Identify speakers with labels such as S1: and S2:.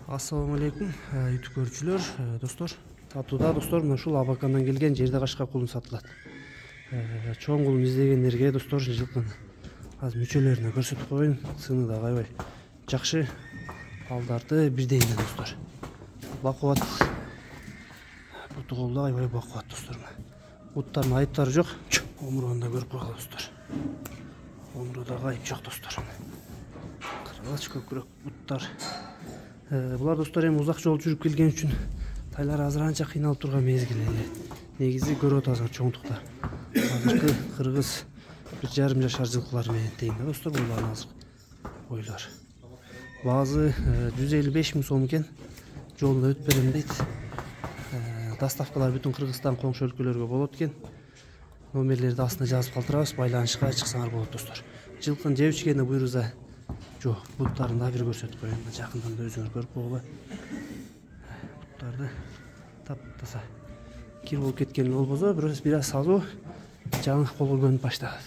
S1: Ассаламу алейкум, YouTube көрүүчүлөр, достор. Татуда достор, мына ушул Абакандан келген жерде кашка кулун сатылат. Чоң кулун издегендерге достор, жылкын азыр мүчөлөрүнө көрсөтүп коеюн. Сыны да кайбай жакшы. Балдарды бирдейинен достор. Бакубат. Буту колдо кайбай бакубат достор. Буттардын айыптары жок. Омуругун да көрүп койгула достор. Омуруда айып жок достор. Кыргыз көкүрөк буттар. Булар достор эми узак жол жүрүп келген үчүн тайлар азыр анча кыйналып турган мезгил эле. Негизи көрүп атасыңар чоңдукта. Азыркы кыргыз 1,5 жашар жылкылар менен тең да достор, булардын азыр бойлор. Баазы 155 миң сом экен. Жолунда өтүп берем дейт. Доставкалар бүтүн Кыргызстан коңшу өлкөлөргө болот экен. Номерлерди астына жазып калтырабыз, байланышка чыксаңар болот достор. Жылкын жеп ичкенде буйруза жок, буттарын да бир көрсөтүп коеюн. Жакындан да өзүңөр көрүп койгула. Буттарды таптаса кир болуп кеткен болбосо, бир аз салуу жаңы колго көнүп баштагат.